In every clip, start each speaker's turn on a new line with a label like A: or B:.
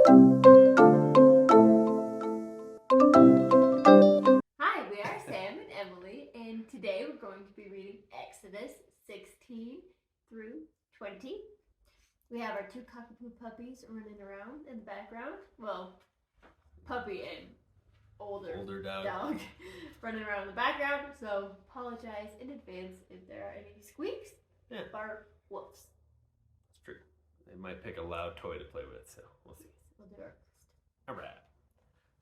A: Hi, we are Sam and Emily, and today we're going to be reading Exodus 16 through 20. We have our two cockapoo puppies running around in the background. Well, puppy and older dog running around in the background, so apologize in advance if there are any squeaks, bark, woofs.
B: It's true. They might pick a loud toy to play with, so we'll see.
A: We'll do our best.
B: All right.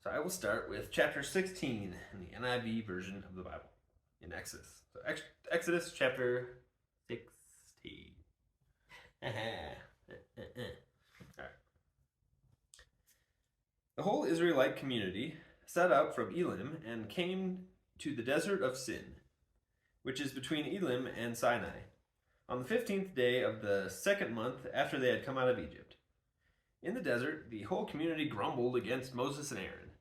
B: So I will start with chapter 16 in the NIV version of the Bible in Exodus. So Exodus chapter 16. All right. The whole Israelite community set out from Elim and came to the desert of Sin, which is between Elim and Sinai, on the 15th day of the second month after they had come out of Egypt. In the desert, the whole community grumbled against Moses and Aaron.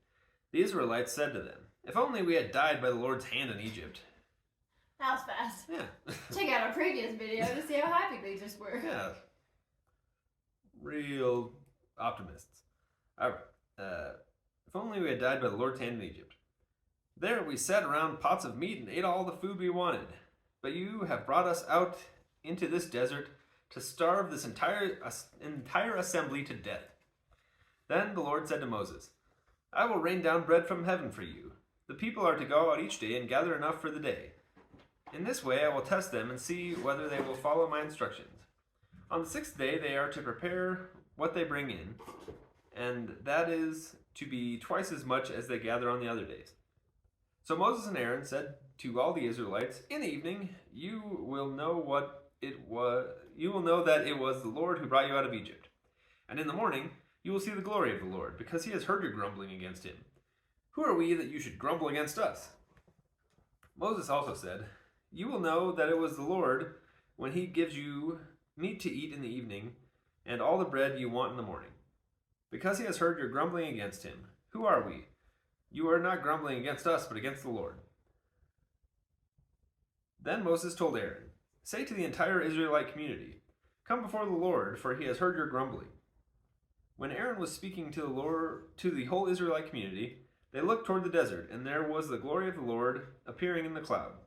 B: The Israelites said to them, "If only we had died by the Lord's hand in Egypt."
A: That was fast.
B: Yeah.
A: Check out our previous video to see how happy they just were.
B: Yeah. Real optimists. All right. If only we had died by the Lord's hand in Egypt. There we sat around pots of meat and ate all the food we wanted. But you have brought us out into this desert to starve this entire assembly to death. Then the Lord said to Moses, "I will rain down bread from heaven for you. The people are to go out each day and gather enough for the day. In this way I will test them and see whether they will follow my instructions. On the sixth day they are to prepare what they bring in, and that is to be twice as much as they gather on the other days." So Moses and Aaron said to all the Israelites, "In the evening you will know that it was the Lord who brought you out of Egypt. And in the morning you will see the glory of the Lord, because he has heard your grumbling against him. Who are we that you should grumble against us?" Moses also said, "You will know that it was the Lord when he gives you meat to eat in the evening and all the bread you want in the morning. Because he has heard your grumbling against him. Who are we? You are not grumbling against us, but against the Lord." Then Moses told Aaron, "Say to the entire Israelite community, 'Come before the Lord, for he has heard your grumbling.'" When Aaron was speaking to the whole Israelite community, they looked toward the desert, and there was the glory of the Lord appearing in the cloud.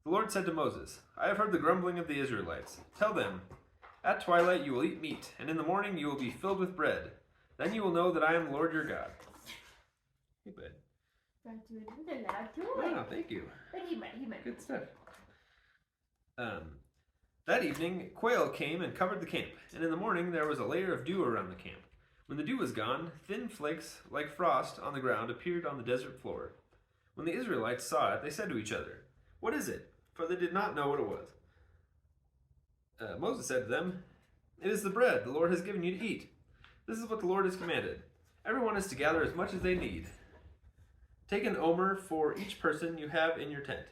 B: The Lord said to Moses, "I have heard the grumbling of the Israelites. Tell them, 'At twilight you will eat meat, and in the morning you will be filled with bread. Then you will know that I am the Lord your God.'" Hey, bud.
A: Brought you another loud toy.
B: Wow, thank you.
A: But he might.
B: Good stuff. That evening, quail came and covered the camp, and in the morning there was a layer of dew around the camp. When the dew was gone, thin flakes like frost on the ground appeared on the desert floor. When the Israelites saw it, they said to each other, "What is it?" For they did not know what it was. Moses said to them, "It is the bread the Lord has given you to eat. This is what the Lord has commanded. Everyone is to gather as much as they need. Take an omer for each person you have in your tent."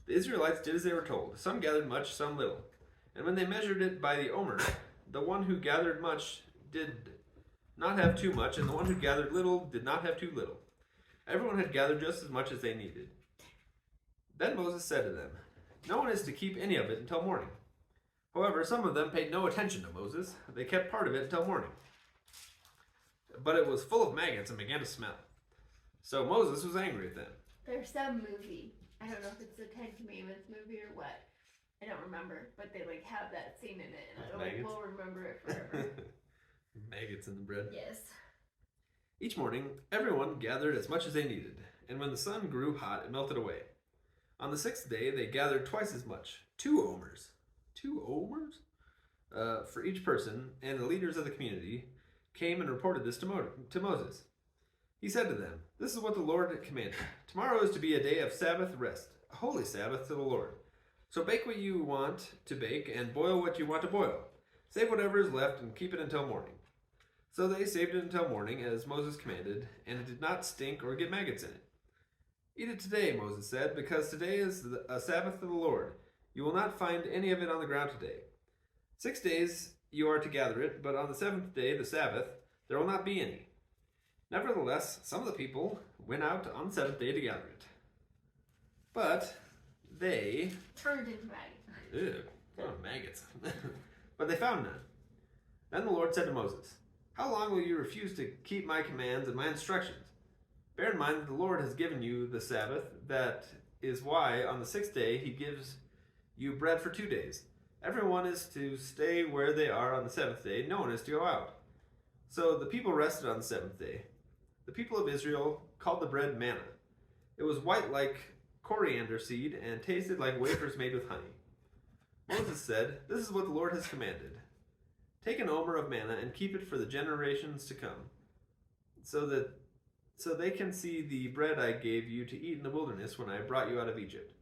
B: The Israelites did as they were told. Some gathered much, some little. And when they measured it by the omer, the one who gathered much did not have too much, and the one who gathered little did not have too little. Everyone had gathered just as much as they needed. Then Moses said to them, "No one is to keep any of it until morning." However, some of them paid no attention to Moses. They kept part of it until morning. But it was full of maggots and began to smell. So Moses was angry at them.
A: There's some movie. I don't know if it's the Ten Commandments movie or what. I don't remember, but they have that scene in it, and we'll remember it forever.
B: Maggots in the bread.
A: Yes.
B: Each morning, everyone gathered as much as they needed, and when the sun grew hot, it melted away. On the sixth day, they gathered twice as much, 2 omers. 2 omers? For each person, and the leaders of the community came and reported this to Moses. He said to them, "This is what the Lord commanded. Tomorrow is to be a day of Sabbath rest, a holy Sabbath to the Lord. So bake what you want to bake and boil what you want to boil. Save whatever is left and keep it until morning." So they saved it until morning, as Moses commanded, and it did not stink or get maggots in it. "Eat it today," Moses said, "because today is a Sabbath to the Lord. You will not find any of it on the ground today. 6 days you are to gather it, but on the seventh day, the Sabbath, there will not be any." Nevertheless, some of the people went out on the seventh day to gather it. But they
A: turned into maggots.
B: Maggots. But they found none. Then the Lord said to Moses, How long will you refuse to keep my commands and my instructions? Bear in mind that the Lord has given you the Sabbath. That is why on the 6th day he gives you bread for 2 days. Everyone is to stay where they are on the 7th day. No one is to go out. So the people rested on the 7th day. The people of Israel called the bread manna. It was white like coriander seed and tasted like wafers made with honey. Moses said, "This is what the Lord has commanded. Take an omer of manna and keep it for the generations to come, so they can see the bread I gave you to eat in the wilderness when I brought you out of Egypt."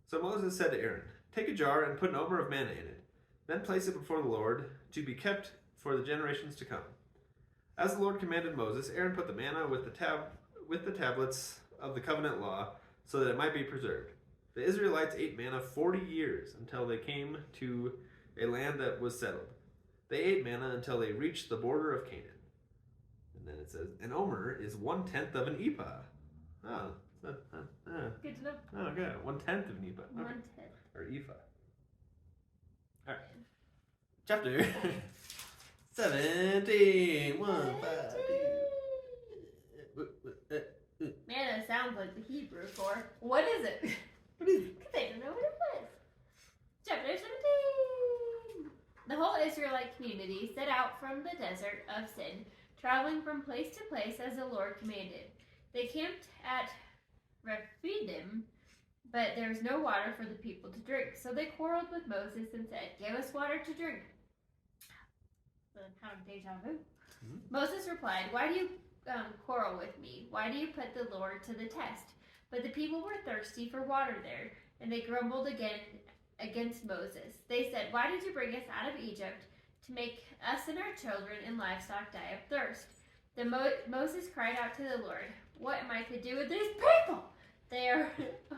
B: So Moses said to Aaron, "Take a jar and put an omer of manna in it. Then place it before the Lord to be kept for the generations to come." As the Lord commanded Moses, Aaron put the manna with the tablets of the covenant law so that it might be preserved. The Israelites ate manna 40 years until they came to a land that was settled. They ate manna until they reached the border of Canaan. And then it says, an omer is 1/10 of an ephah. Oh,
A: Good to know.
B: oh, good. 1/10 of an ephah. Okay.
A: 1/10.
B: Or ephah. All right. Chapter 17. 1, 5, 2.
A: Manna sounds like the Hebrew for what is it?
B: What is it?
A: Because they don't know what it was. Chapter 17. The whole Israelite community set out from the desert of Sin, traveling from place to place as the Lord commanded. They camped at Rephidim, but there was no water for the people to drink. So they quarreled with Moses and said, "Give us water to drink." Kind of deja vu. Moses replied, "Why do you quarrel with me? Why do you put the Lord to the test?" But the people were thirsty for water there, and they grumbled again against Moses. They said, "Why did you bring us out of Egypt to make us and our children and livestock die of thirst?" Then Moses cried out to the Lord, "What am I to do with these people? They are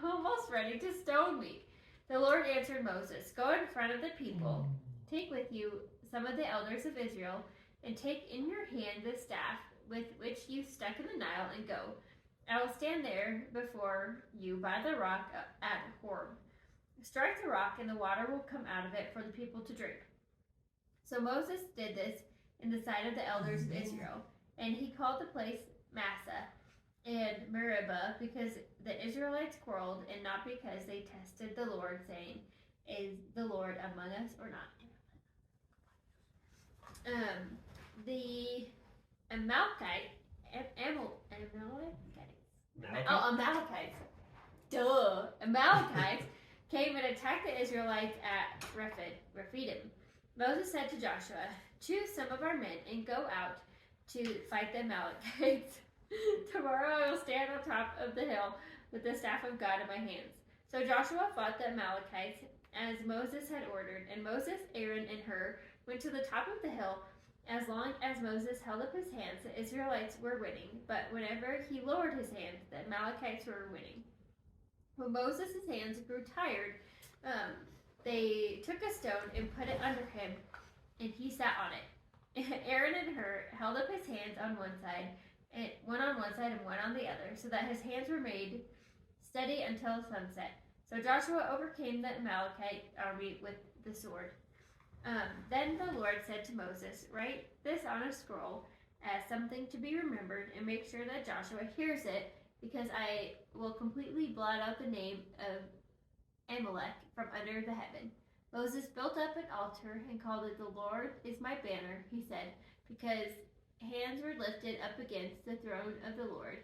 A: almost ready to stone me." The Lord answered Moses, "Go in front of the people, take with you some of the elders of Israel, and take in your hand the staff with which you stuck in the Nile, and go. I will stand there before you by the rock at Horeb. Strike the rock, and the water will come out of it for the people to drink." So Moses did this in the sight of the elders of Israel, and he called the place Massah and Meribah, because the Israelites quarreled, and not because they tested the Lord, saying, "Is the Lord among us or not?" The Amalekites. Duh. Amalekites came and attacked the Israelites at Rephidim. Moses said to Joshua, "Choose some of our men and go out to fight the Amalekites. Tomorrow I will stand on top of the hill with the staff of God in my hands." So Joshua fought the Amalekites as Moses had ordered, and Moses, Aaron, and Hur went to the top of the hill. As long as Moses held up his hands, the Israelites were winning, but whenever he lowered his hands, the Amalekites were winning. When Moses' hands grew tired, they took a stone and put it under him, and he sat on it. Aaron and Hur held up his hands on one side, and one on one side and one on the other, so that his hands were made steady until sunset. So Joshua overcame the Amalekite army with the sword. Then the Lord said to Moses, "Write this on a scroll as something to be remembered, and make sure that Joshua hears it, because I will completely blot out the name of Amalek from under the heaven." Moses built up an altar and called it, "The Lord is my banner," he said, because hands were lifted up against the throne of the Lord.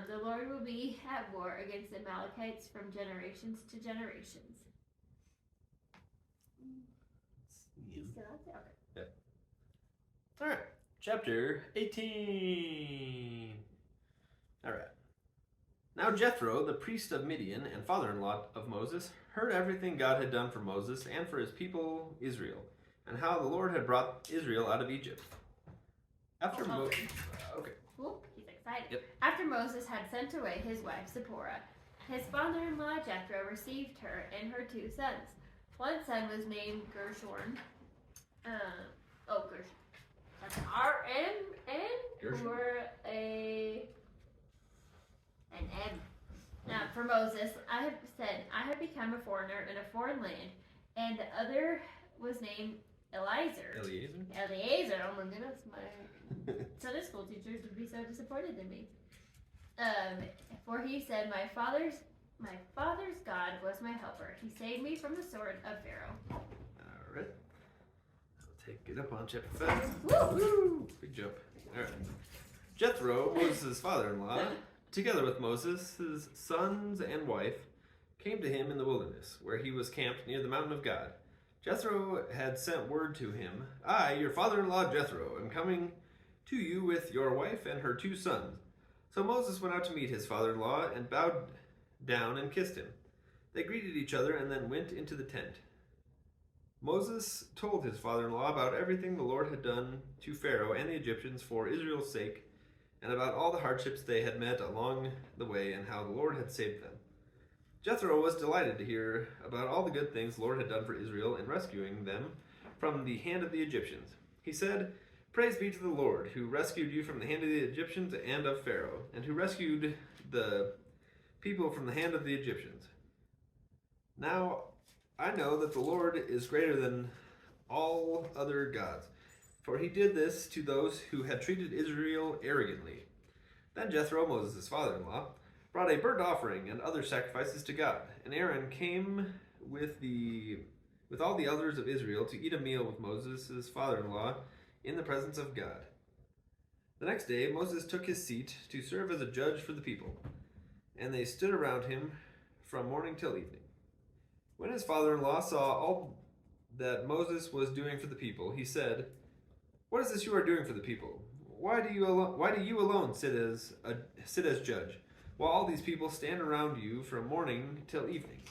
A: The Lord will be at war against the Amalekites from generations to generations.
B: Okay. All right. Chapter 18. All right. Now Jethro, the priest of Midian and father-in-law of Moses, heard everything God had done for Moses and for his people Israel, and how the Lord had brought Israel out of Egypt. After Moses,
A: He's excited.
B: Yep.
A: After Moses had sent away his wife Zipporah, his father-in-law Jethro received her and her 2 sons. One son was named Gershon. Gershon. That's R-M-N or an M. Now, for Moses, I have become a foreigner in a foreign land, and the other was named Eliezer.
B: Eliezer?
A: Eliezer, oh my goodness, my Sunday school teachers would be so disappointed in me. For he said, my father's God was my helper. He saved me from the sword of Pharaoh.
B: All right. I'll take it up on chapter 5.
A: Woo!
B: Woo! Big jump. All right. Jethro, Moses' father-in-law, together with Moses, his sons and wife, came to him in the wilderness, where he was camped near the mountain of God. Jethro had sent word to him, I, your father-in-law Jethro, am coming to you with your wife and her 2 sons. So Moses went out to meet his father-in-law and bowed down and kissed him. They greeted each other and then went into the tent. Moses told his father-in-law about everything the Lord had done to Pharaoh and the Egyptians for Israel's sake, and about all the hardships they had met along the way and how the Lord had saved them. Jethro was delighted to hear about all the good things the Lord had done for Israel in rescuing them from the hand of the Egyptians. He said, Praise be to the Lord, who rescued you from the hand of the Egyptians and of Pharaoh, and who rescued the people from the hand of the Egyptians. Now I know that the Lord is greater than all other gods, for he did this to those who had treated Israel arrogantly. Then Jethro, Moses' father-in-law, brought a burnt offering and other sacrifices to God, and Aaron came with all the elders of Israel to eat a meal with Moses' father-in-law in the presence of God. The next day Moses took his seat to serve as a judge for the people, and they stood around him from morning till evening. When his father-in-law saw all that Moses was doing for the people, he said, What is this you are doing for the people? Why do you alone sit as judge, while all these people stand around you from morning till evening?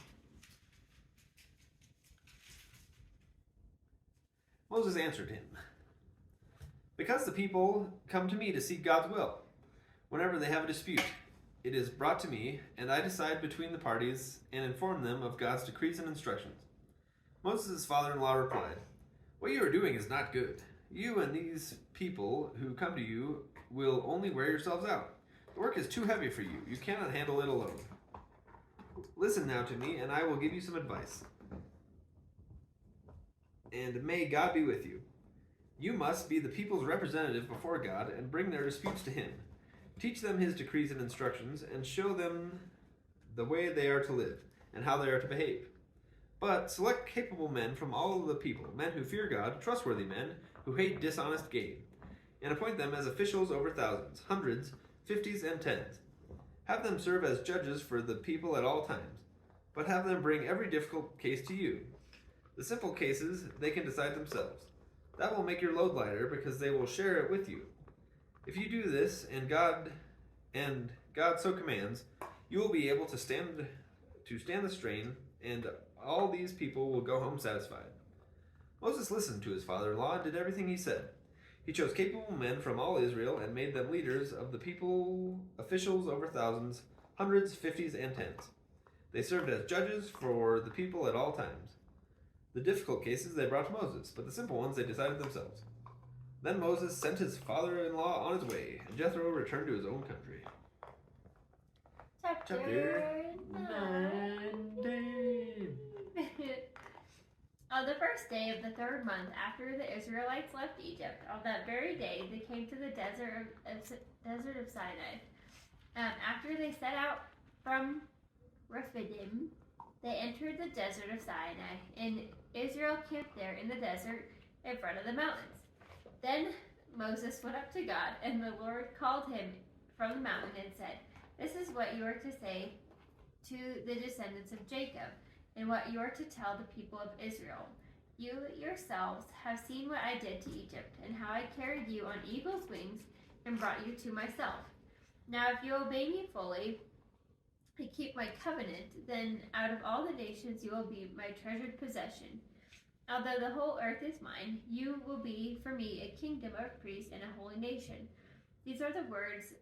B: Moses answered him, Because the people come to me to seek God's will. Whenever they have a dispute, it is brought to me, and I decide between the parties and inform them of God's decrees and instructions. Moses' father-in-law replied, What you are doing is not good. You and these people who come to you will only wear yourselves out. The work is too heavy for you. You cannot handle it alone. Listen now to me, and I will give you some advice. And may God be with you. You must be the people's representative before God and bring their disputes to him. Teach them his decrees and instructions, and show them the way they are to live, and how they are to behave. But select capable men from all of the people, men who fear God, trustworthy men, who hate dishonest gain, and appoint them as officials over thousands, hundreds, fifties, and tens. Have them serve as judges for the people at all times, but have them bring every difficult case to you. The simple cases they can decide themselves. That will make your load lighter, because they will share it with you. If you do this, and God so commands, you will be able to stand the strain, and all these people will go home satisfied. Moses listened to his father-in-law and did everything he said. He chose capable men from all Israel and made them leaders of the people, officials over thousands, hundreds, fifties, and tens. They served as judges for the people at all times. The difficult cases they brought to Moses, but the simple ones they decided themselves. Then Moses sent his father-in-law on his way, and Jethro returned to his own country.
A: Chapter 9. On the first day of the 3rd month after the Israelites left Egypt, on that very day they came to the desert of Sinai. After they set out from Rephidim, they entered the desert of Sinai, and Israel camped there in the desert in front of the mountains. Then Moses went up to God, and the Lord called him from the mountain and said, This is what you are to say to the descendants of Jacob, and what you are to tell the people of Israel. You yourselves have seen what I did to Egypt, and how I carried you on eagle's wings and brought you to myself. Now if you obey me fully and keep my covenant, then out of all the nations you will be my treasured possession. Although the whole earth is mine, you will be for me a kingdom of priests and a holy nation. These are the words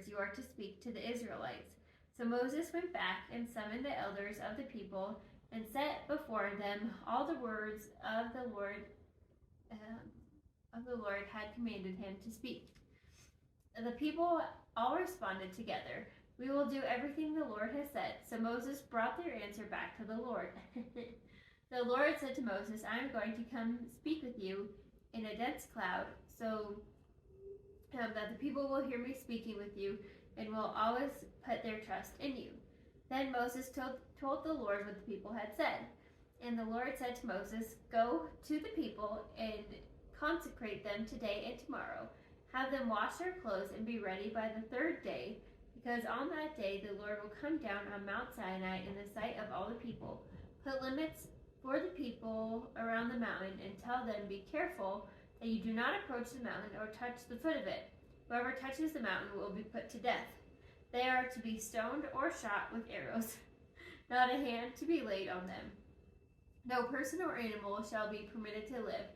A: you are to speak to the Israelites. So Moses went back and summoned the elders of the people and set before them all the words of the Lord had commanded him to speak. The people all responded together, We will do everything the Lord has said. So Moses brought their answer back to the Lord. The Lord said to Moses, I am going to come speak with you in a dense cloud, so that the people will hear me speaking with you and will always put their trust in you. Then Moses told the Lord what the people had said. And the Lord said to Moses, Go to the people and consecrate them today and tomorrow. Have them wash their clothes and be ready by the third day, because on that day the Lord will come down on Mount Sinai in the sight of all the people. Put limits for the people around the mountain and tell them, Be careful that you do not approach the mountain or touch the foot of it. Whoever touches the mountain will be put to death. They are to be stoned or shot with arrows, not a hand to be laid on them. No person or animal shall be permitted to live.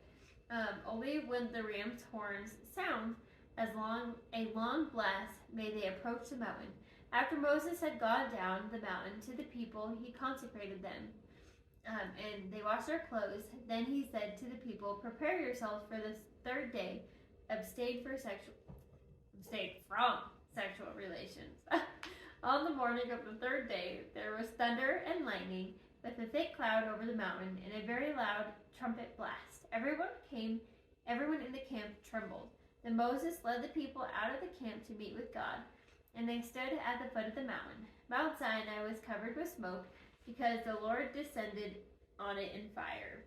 A: Only when the ram's horns sound a long blast may they approach the mountain. After Moses had gone down the mountain to the people, he consecrated them, and they washed their clothes. Then he said to the people, Prepare yourselves for this third day. Abstain from sexual relations. On the morning of the third day, there was thunder and lightning, with a thick cloud over the mountain, and a very loud trumpet blast. Everyone in the camp trembled. Then Moses led the people out of the camp to meet with God, and they stood at the foot of the mountain. Mount Sinai was covered with smoke, because the Lord descended on it in fire.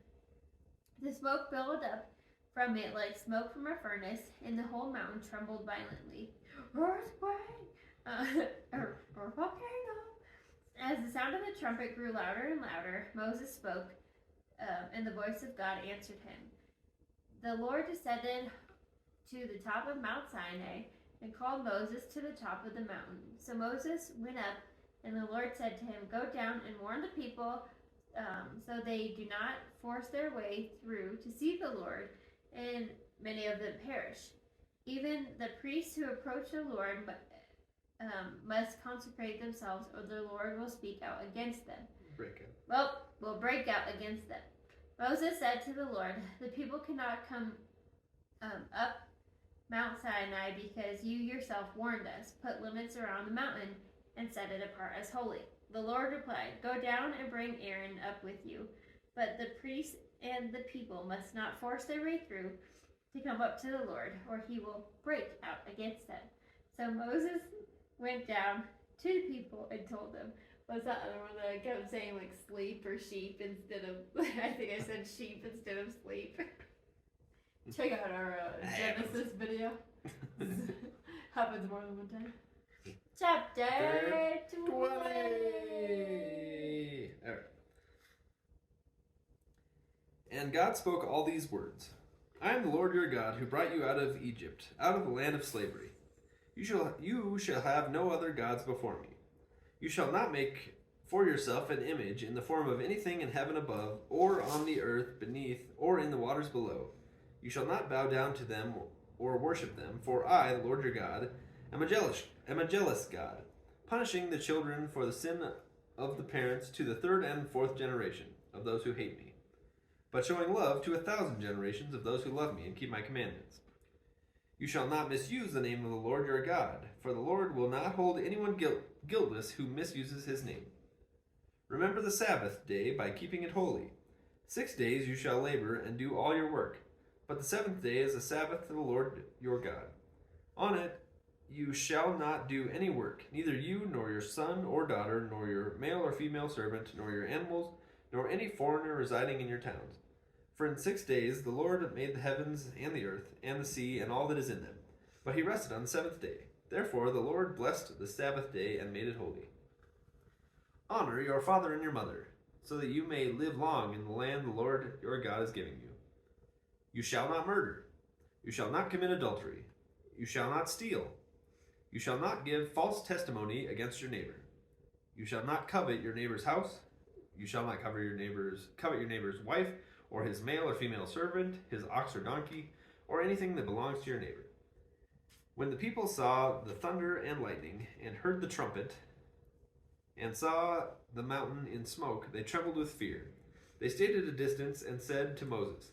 A: The smoke billowed up from it like smoke from a furnace, and the whole mountain trembled violently. Earthquake! Or volcano! As the sound of the trumpet grew louder and louder, Moses spoke, and the voice of God answered him. The Lord descended to the top of Mount Sinai and called Moses to the top of the mountain. So Moses went up, and the Lord said to him, Go down and warn the people so they do not force their way through to see the Lord, and many of them perish. Even the priests who approach the Lord must consecrate themselves, or the Lord will speak out against them. Will break out against them. Moses said to the Lord, The people cannot come up Mount Sinai because you yourself warned us. Put limits around the mountain and set it apart as holy. The Lord replied, Go down and bring Aaron up with you. But the priests and the people must not force their way through to come up to the Lord, or he will break out against them. So Moses went down to the people and told them. What's that other one that I kept saying, like sleep or sheep instead of, I think I said sheep instead of sleep. Check out our Genesis video. Happens more than one time. Chapter 20.
B: All right. And God spoke all these words. I am the Lord your God, who brought you out of Egypt, out of the land of slavery. You shall have no other gods before me. You shall not make for yourself an image in the form of anything in heaven above, or on the earth beneath, or in the waters below. You shall not bow down to them or worship them, for I, the Lord your God, am a jealous God, punishing the children for the sin of the parents to the third and fourth generation of those who hate me, but showing love to 1,000 generations of those who love me and keep my commandments. You shall not misuse the name of the Lord your God, for the Lord will not hold anyone guiltless who misuses his name. Remember the Sabbath day by keeping it holy. 6 days you shall labor and do all your work, but the seventh day is a Sabbath to the Lord your God. On it you shall not do any work, neither you nor your son or daughter, nor your male or female servant, nor your animals, nor any foreigner residing in your towns. For in 6 days the Lord made the heavens and the earth and the sea and all that is in them, but he rested on the seventh day. Therefore the Lord blessed the Sabbath day and made it holy. Honor your father and your mother, so that you may live long in the land the Lord your God is giving you. You shall not murder. You shall not commit adultery. You shall not steal. You shall not give false testimony against your neighbor. You shall not covet your neighbor's house. You shall not covet your neighbor's wife, or his male or female servant, his ox or donkey, or anything that belongs to your neighbor. When the people saw the thunder and lightning, and heard the trumpet, and saw the mountain in smoke, they trembled with fear. They stayed at a distance and said to Moses,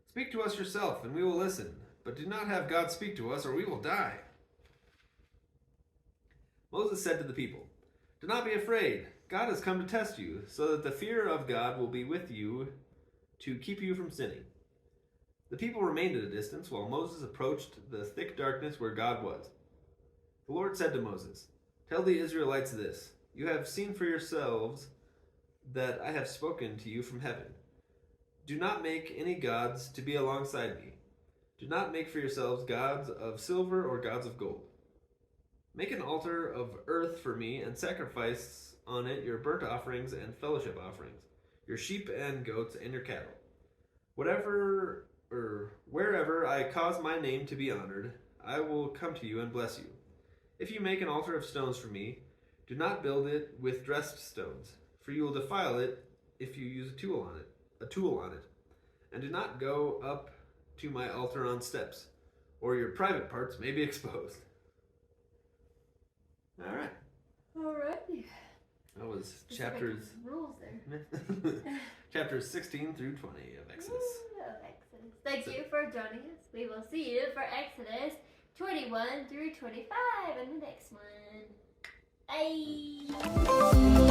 B: Speak to us yourself, and we will listen, but do not have God speak to us, or we will die. Moses said to the people, Do not be afraid. God has come to test you, so that the fear of God will be with you to keep you from sinning. The people remained at a distance while Moses approached the thick darkness where God was. The Lord said to Moses, "Tell the Israelites this: You have seen for yourselves that I have spoken to you from heaven. Do not make any gods to be alongside me. Do not make for yourselves gods of silver or gods of gold. Make an altar of earth for me and sacrifice on it your burnt offerings and fellowship offerings, your sheep and goats and your cattle. Wherever I cause my name to be honored, I will come to you and bless you. If you make an altar of stones for me, do not build it with dressed stones, for you will defile it if you use a tool on it. And do not go up to my altar on steps, or your private parts may be exposed." All right.
A: Alrighty.
B: That was
A: Specific
B: chapters
A: rules there.
B: chapters 16 through 20 of Exodus.
A: Woo, of Exodus. Thank you for joining us. We will see you for Exodus 21 through 25 in the next one. Bye.